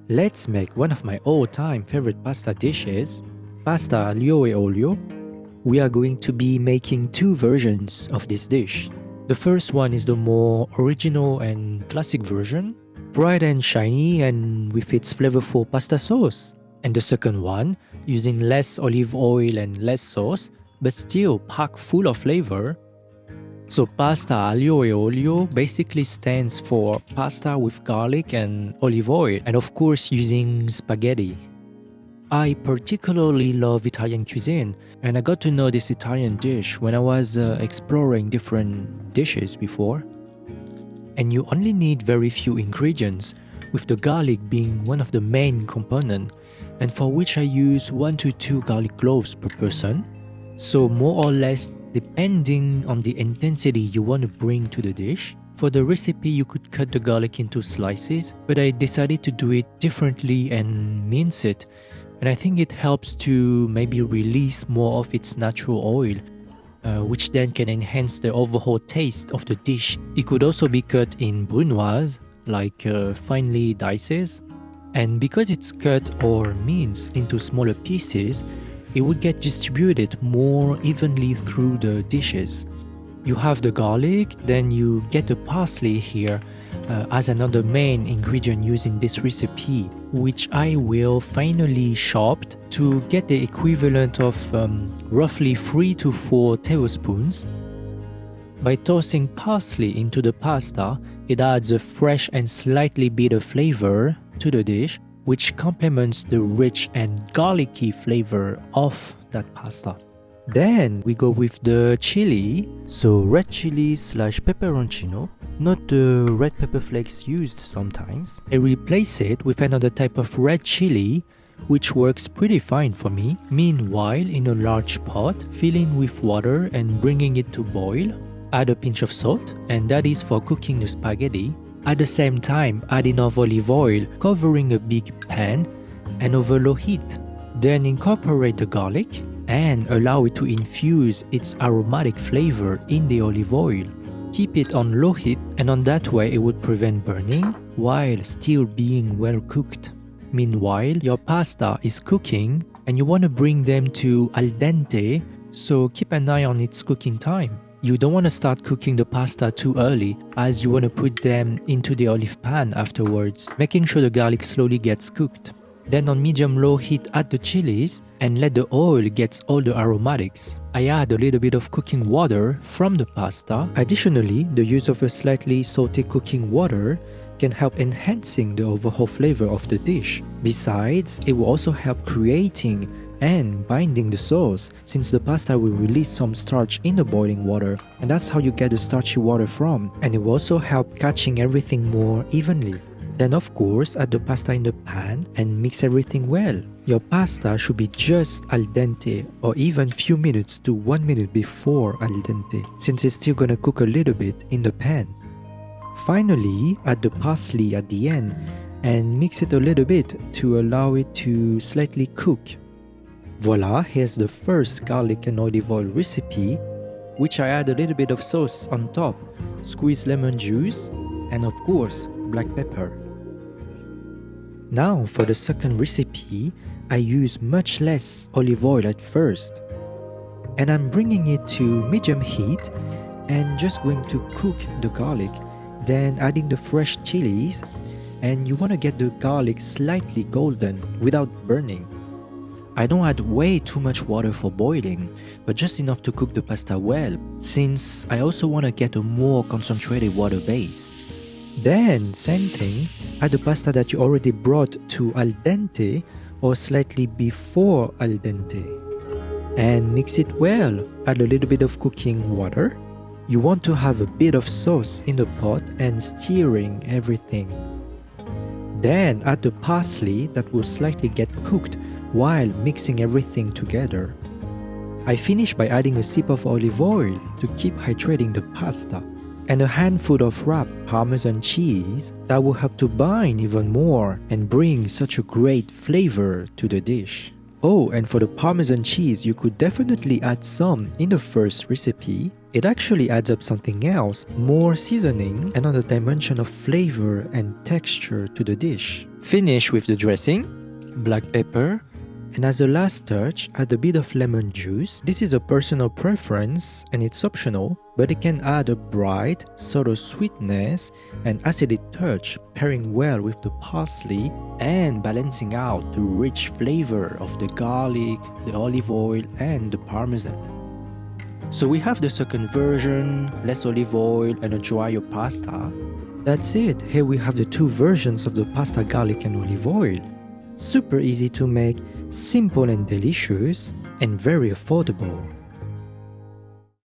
Let's make one of my all-time favorite pasta dishes, Pasta Aglio e Olio. We are going to be making two versions of this dish. The first one is the more original and classic version, bright and shiny and with its flavorful pasta sauce. And the second one, using less olive oil and less sauce, but still packed full of flavor. So Pasta Aglio e Olio basically stands for pasta with garlic and olive oil, and of course using spaghetti. I particularly love Italian cuisine, and I got to know this Italian dish when I was exploring different dishes before. And you only need very few ingredients, with the garlic being one of the main components, and for which I use 1 to 2 garlic cloves per person. So more or less depending on the intensity you want to bring to the dish. For the recipe you could cut the garlic into slices, but I decided to do it differently and mince it, and I think it helps to maybe release more of its natural oil, which then can enhance the overall taste of the dish. It could also be cut in brunoise, like finely dices, and because it's cut or minced into smaller pieces, it would get distributed more evenly through the dishes. You have the garlic, then you get the parsley here as another main ingredient used in this recipe, which I will finally chop to get the equivalent of roughly 3 to 4 tablespoons. By tossing parsley into the pasta, it adds a fresh and slightly bitter flavor to the dish, which complements the rich and garlicky flavor of that pasta. Then we go with the chili, so red chili slash peperoncino, not the red pepper flakes used sometimes. I replace it with another type of red chili, which works pretty fine for me. Meanwhile, in a large pot, filling with water and bringing it to boil, add a pinch of salt, and that is for cooking the spaghetti. At the same time, add enough olive oil covering a big pan and over low heat. Then incorporate the garlic and allow it to infuse its aromatic flavor in the olive oil. Keep it on low heat, and on that way it would prevent burning while still being well cooked. Meanwhile, your pasta is cooking and you want to bring them to al dente, so keep an eye on its cooking time. You don't want to start cooking the pasta too early, as you want to put them into the olive pan afterwards, making sure the garlic slowly gets cooked. Then on medium-low heat add the chilies and let the oil get all the aromatics. I add a little bit of cooking water from the pasta. Additionally, the use of a slightly salty cooking water can help enhancing the overall flavor of the dish. Besides, it will also help creating and binding the sauce, since the pasta will release some starch in the boiling water, and that's how you get the starchy water from, and it will also help catching everything more evenly. Then of course, add the pasta in the pan and mix everything well. Your pasta should be just al dente, or even few minutes to 1 minute before al dente, since it's still gonna cook a little bit in the pan. Finally, add the parsley at the end and mix it a little bit to allow it to slightly cook. Voila, here's the first garlic and olive oil recipe, which I add a little bit of sauce on top, squeeze lemon juice, and of course, black pepper. Now for the second recipe, I use much less olive oil at first, and I'm bringing it to medium heat and just going to cook the garlic, then adding the fresh chilies, and you want to get the garlic slightly golden without burning. I don't add way too much water for boiling, but just enough to cook the pasta well, since I also want to get a more concentrated water base. Then, same thing, add the pasta that you already brought to al dente or slightly before al dente. And mix it well, add a little bit of cooking water. You want to have a bit of sauce in the pot and stirring everything. Then add the parsley that will slightly get cooked while mixing everything together. I finish by adding a sip of olive oil to keep hydrating the pasta, and a handful of wrapped Parmesan cheese that will help to bind even more and bring such a great flavor to the dish. Oh, and for the Parmesan cheese, you could definitely add some in the first recipe. It actually adds up something else, more seasoning, another dimension of flavor and texture to the dish. Finish with the dressing, black pepper, and as a last touch, add a bit of lemon juice. This is a personal preference and it's optional, but it can add a bright, subtle sweetness and acidic touch, pairing well with the parsley and balancing out the rich flavor of the garlic, the olive oil, and the parmesan. So we have the second version, less olive oil and a drier pasta. That's it, here we have the two versions of the pasta garlic and olive oil. Super easy to make, simple and delicious, and very affordable.